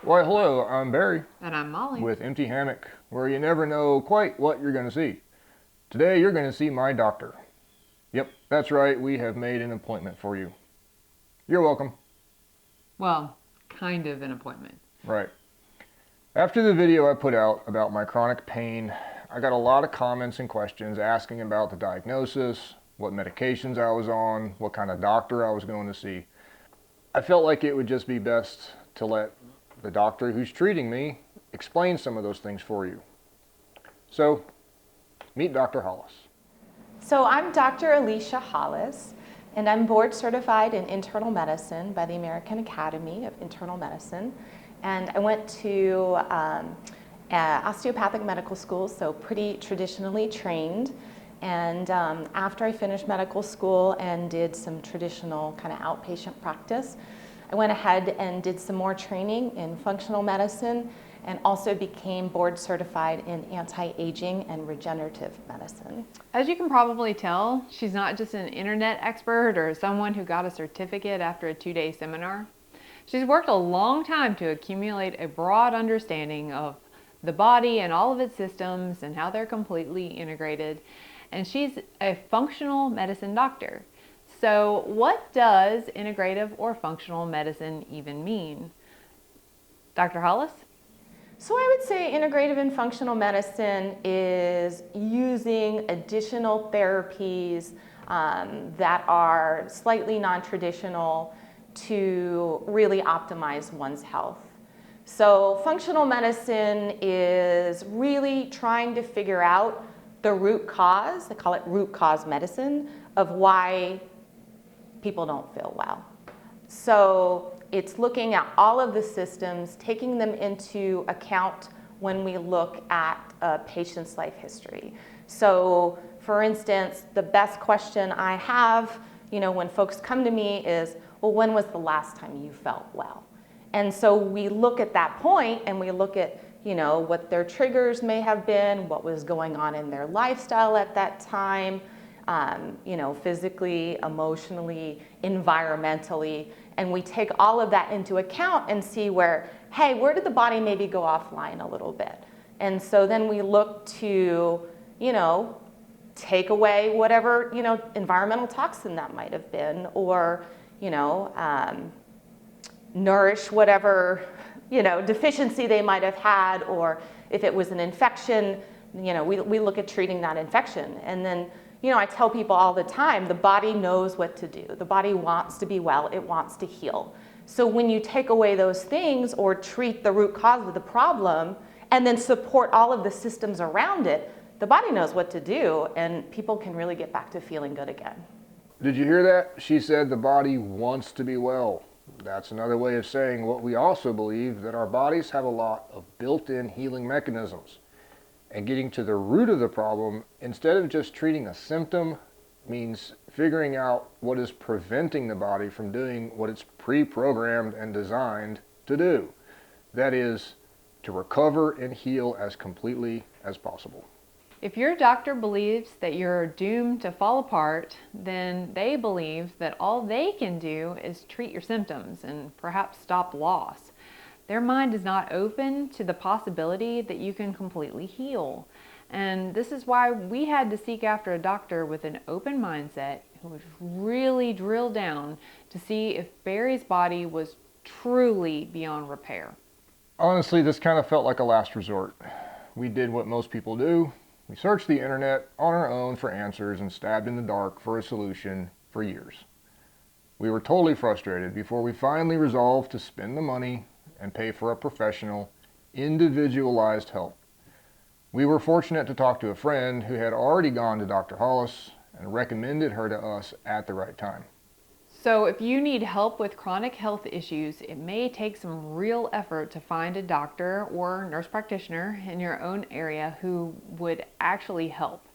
Why, hello, I'm Barry And I'm Molly. with Empty Hammock, where you never know quite what you're going to see. Today you're going to see my doctor. Yep, that's right, we have made an appointment for you. You're welcome. Well, kind of an appointment. Right. After the video I put out about my chronic pain, I got a lot of comments and questions asking about the diagnosis, what medications I was on, what kind of doctor I was going to see. I felt like it would just be best to let the doctor who's treating me explain some of those things for you. So, meet Dr. Hollis. So I'm Dr. Alicia Hollis, and I'm board certified in internal medicine by the American Academy of Internal Medicine. And I went to osteopathic medical school, so pretty traditionally trained. And after I finished medical school and did some traditional kind of outpatient practice, I went ahead and did some more training in functional medicine and also became board certified in anti-aging and regenerative medicine. As you can probably tell, she's not just an internet expert or someone who got a certificate after a 2-day seminar. She's worked a long time to accumulate a broad understanding of the body and all of its systems and how they're completely integrated. And she's a functional medicine doctor. So what does integrative or functional medicine even mean? Dr. Hollis? So I would say integrative and functional medicine is using additional therapies that are slightly non-traditional to really optimize one's health. So functional medicine is really trying to figure out the root cause, they call it root cause medicine, of why people don't feel well. So it's looking at all of the systems, taking them into account when we look at a patient's life history. So for instance, the best question I have, when folks come to me is, well, when was the last time you felt well? And so we look at that point and we look at, what their triggers may have been, what was going on in their lifestyle at that time, physically, emotionally, environmentally, and we take all of that into account and see where did the body maybe go offline a little bit? And so then we look to, take away whatever, environmental toxin that might have been, or, nourish whatever, deficiency they might have had, or if it was an infection, we look at treating that infection. And then, I tell people all the time, the body knows what to do. The body wants to be well, it wants to heal. So when you take away those things or treat the root cause of the problem and then support all of the systems around it, the body knows what to do and people can really get back to feeling good again. Did you hear that? She said the body wants to be well. That's another way of saying what we also believe, that our bodies have a lot of built-in healing mechanisms. And getting to the root of the problem, instead of just treating a symptom, means figuring out what is preventing the body from doing what it's pre-programmed and designed to do. That is, to recover and heal as completely as possible. If your doctor believes that you're doomed to fall apart, then they believe that all they can do is treat your symptoms and perhaps stop loss. Their mind is not open to the possibility that you can completely heal. And this is why we had to seek after a doctor with an open mindset who would really drill down to see if Barry's body was truly beyond repair. Honestly, this kind of felt like a last resort. We did what most people do. We searched the internet on our own for answers and stabbed in the dark for a solution for years. We were totally frustrated before we finally resolved to spend the money and pay for a professional, individualized help. We were fortunate to talk to a friend who had already gone to Dr. Hollis and recommended her to us at the right time. So if you need help with chronic health issues, it may take some real effort to find a doctor or nurse practitioner in your own area who would actually help.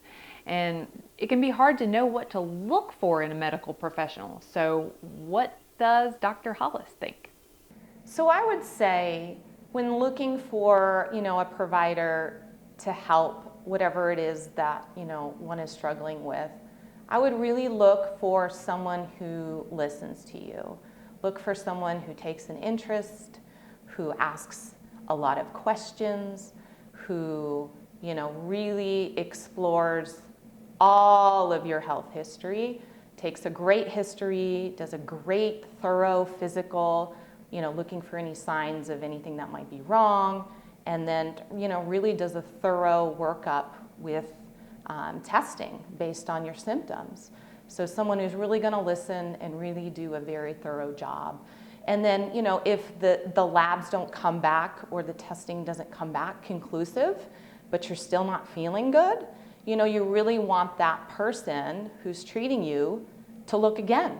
And it can be hard to know what to look for in a medical professional. So what does Dr. Hollis think? So I would say when looking for, a provider to help whatever it is that, one is struggling with, I would really look for someone who listens to you. Look for someone who takes an interest, who asks a lot of questions, who, really explores all of your health history, takes a great history, does a great thorough physical, looking for any signs of anything that might be wrong, and then, really does a thorough workup with testing based on your symptoms. So someone who's really going to listen and really do a very thorough job. And then, if the labs don't come back or the testing doesn't come back conclusive, but you're still not feeling good, you really want that person who's treating you to look again,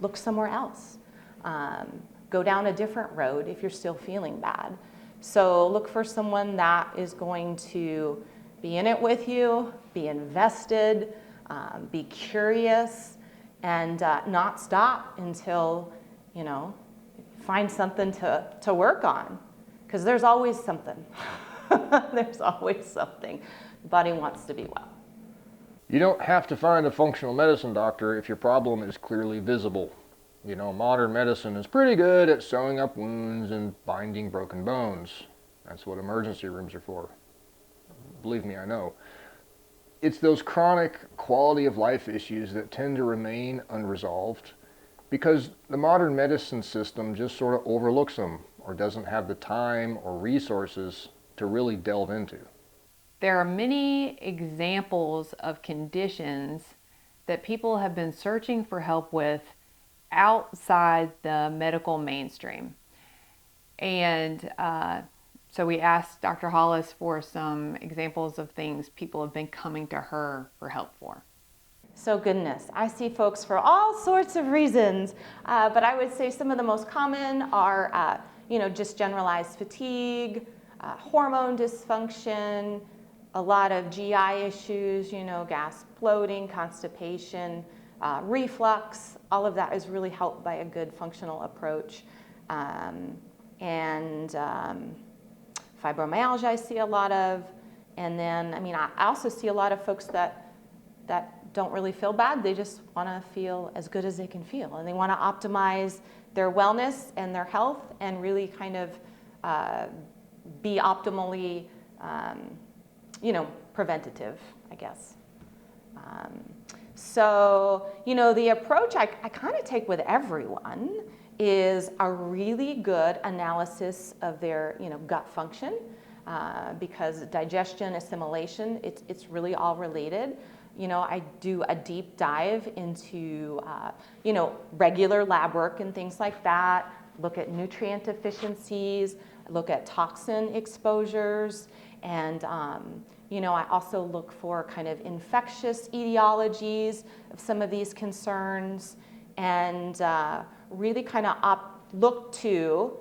look somewhere else, go down a different road if you're still feeling bad. So look for someone that is going to be in it with you, be invested, be curious, and not stop until, find something to work on, because there's always something. There's always something. The body wants to be well. You don't have to find a functional medicine doctor if your problem is clearly visible. Modern medicine is pretty good at sewing up wounds and binding broken bones. That's what emergency rooms are for. Believe me, I know. It's those chronic quality of life issues that tend to remain unresolved because the modern medicine system just sort of overlooks them or doesn't have the time or resources to really delve into. There are many examples of conditions that people have been searching for help with outside the medical mainstream. And so we asked Dr. Hollis for some examples of things people have been coming to her for help for. So goodness, I see folks for all sorts of reasons, but I would say some of the most common are, just generalized fatigue, hormone dysfunction, a lot of GI issues, gas, bloating, constipation, reflux. All of that is really helped by a good functional approach. And fibromyalgia I see a lot of. And then, I also see a lot of folks that don't really feel bad. They just want to feel as good as they can feel. And they want to optimize their wellness and their health and really kind of be optimally, preventative, I guess. So, the approach I kind of take with everyone is a really good analysis of their, gut function, because digestion, assimilation, it's really all related. I do a deep dive into, regular lab work and things like that, look at nutrient deficiencies, look at toxin exposures, and, I also look for kind of infectious etiologies of some of these concerns, and really kind of look to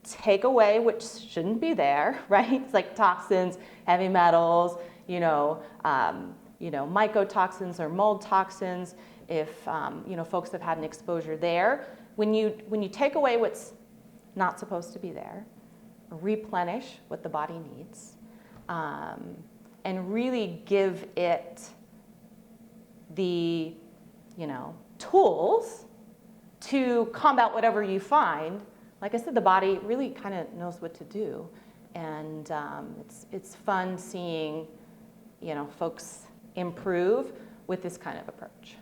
take away which shouldn't be there, right? It's like toxins, heavy metals, mycotoxins or mold toxins. If folks have had an exposure there, when you take away what's not supposed to be there, replenish what the body needs, and really give it the tools to combat whatever you find. Like I said, the body really kind of knows what to do, and it's fun seeing folks improve with this kind of approach.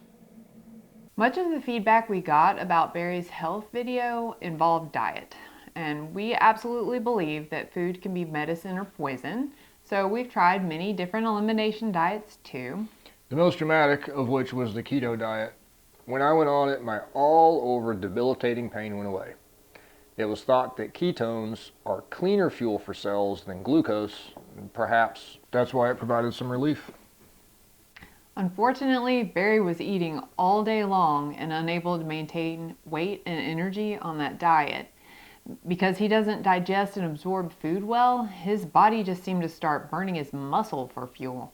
Much of the feedback we got about Barry's health video involved diet, and we absolutely believe that food can be medicine or poison, so we've tried many different elimination diets too. The most dramatic of which was the keto diet. When I went on it, my all-over debilitating pain went away. It was thought that ketones are cleaner fuel for cells than glucose, and perhaps that's why it provided some relief. Unfortunately, Barry was eating all day long and unable to maintain weight and energy on that diet. Because he doesn't digest and absorb food well, his body just seemed to start burning his muscle for fuel.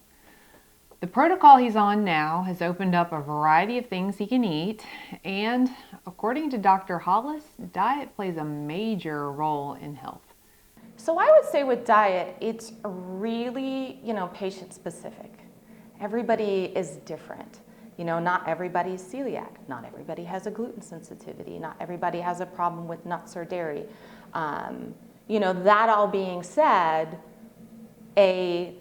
The protocol he's on now has opened up a variety of things he can eat, and according to Dr. Hollis, diet plays a major role in health. So I would say with diet, it's really, patient specific. Everybody is different. Not everybody's celiac. Not everybody has a gluten sensitivity. Not everybody has a problem with nuts or dairy. That all being said, a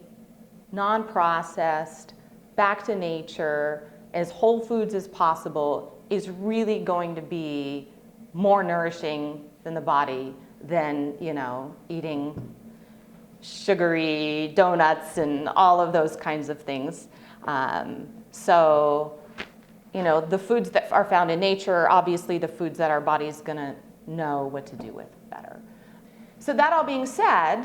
non-processed, back to nature, as whole foods as possible is really going to be more nourishing than the body than, eating sugary donuts and all of those kinds of things. So, the foods that are found in nature are obviously the foods that our body's gonna know what to do with better. So that all being said,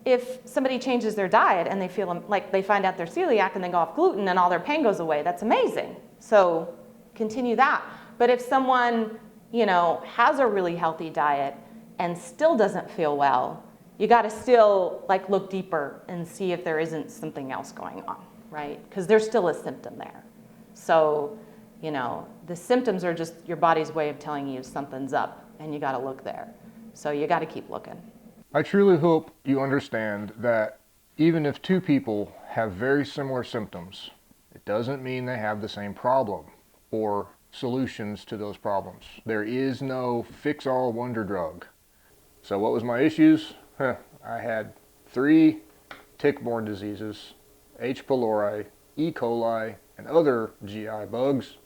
if somebody changes their diet and they feel like they find out they're celiac and they go off gluten and all their pain goes away, that's amazing. So continue that. But if someone, has a really healthy diet and still doesn't feel well, you got to still look deeper and see if there isn't something else going on, right? Because there's still a symptom there. So, the symptoms are just your body's way of telling you something's up and you got to look there. So you got to keep looking. I truly hope you understand that even if two people have very similar symptoms, it doesn't mean they have the same problem or solutions to those problems. There is no fix-all wonder drug. So what was my issues? I had 3 tick-borne diseases, H. pylori, E. coli, and other GI bugs.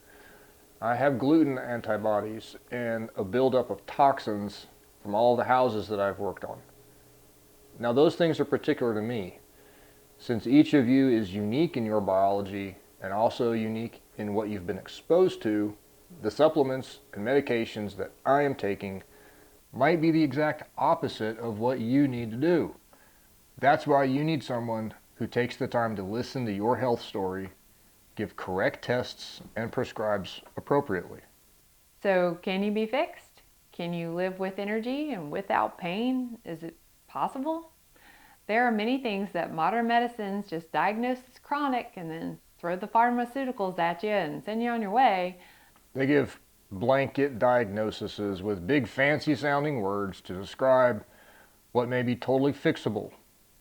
I have gluten antibodies and a buildup of toxins from all the houses that I've worked on. Now those things are particular to me. Since each of you is unique in your biology and also unique in what you've been exposed to, the supplements and medications that I am taking might be the exact opposite of what you need to do. That's why you need someone who takes the time to listen to your health story, give correct tests, and prescribes appropriately. So can you be fixed? Can you live with energy and without pain? Is it possible? There are many things that modern medicines just diagnose as chronic and then throw the pharmaceuticals at you and send you on your way. They give blanket diagnoses with big fancy sounding words to describe what may be totally fixable,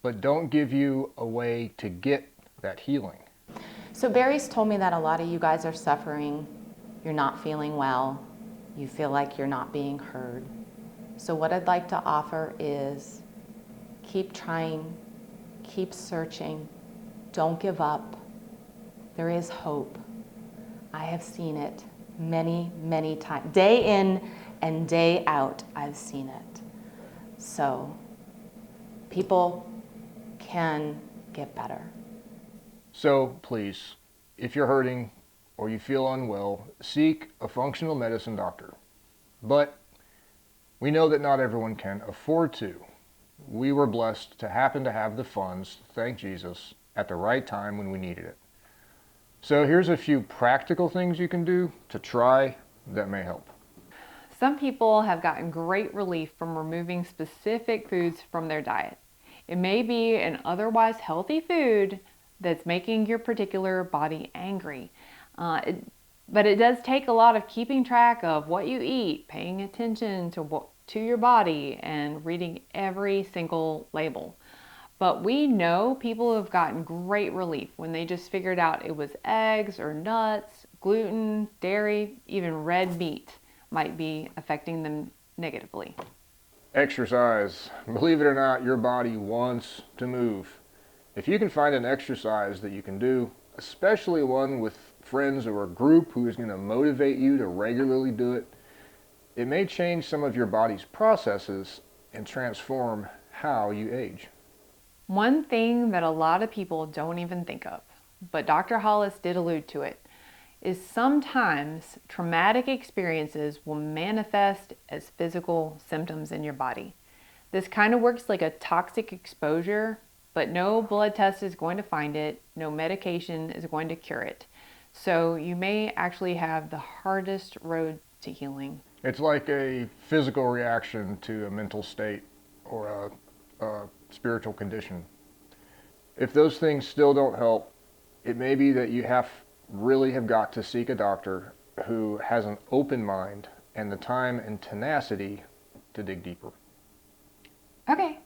but don't give you a way to get that healing. So Barry's told me that a lot of you guys are suffering, you're not feeling well, you feel like you're not being heard. So what I'd like to offer is keep trying, keep searching, don't give up. There is hope. I have seen it many, many times. Day in and day out, I've seen it. So people can get better. So please, if you're hurting or you feel unwell, seek a functional medicine doctor. But we know that not everyone can afford to. We were blessed to happen to have the funds, thank Jesus, at the right time when we needed it. So here's a few practical things you can do to try that may help. Some people have gotten great relief from removing specific foods from their diet. It may be an otherwise healthy food that's making your particular body angry. But it does take a lot of keeping track of what you eat, paying attention to your body, and reading every single label. But we know people have gotten great relief when they just figured out it was eggs or nuts, gluten, dairy, even red meat might be affecting them negatively. Exercise. Believe it or not, your body wants to move. If you can find an exercise that you can do, especially one with friends or a group who is going to motivate you to regularly do it, it may change some of your body's processes and transform how you age. One thing that a lot of people don't even think of, but Dr. Hollis did allude to it, is sometimes traumatic experiences will manifest as physical symptoms in your body. This kind of works like a toxic exposure, but no blood test is going to find it, no medication is going to cure it. So you may actually have the hardest road to healing. It's like a physical reaction to a mental state or a spiritual condition. If those things still don't help, it may be that you really have got to seek a doctor who has an open mind and the time and tenacity to dig deeper. Okay,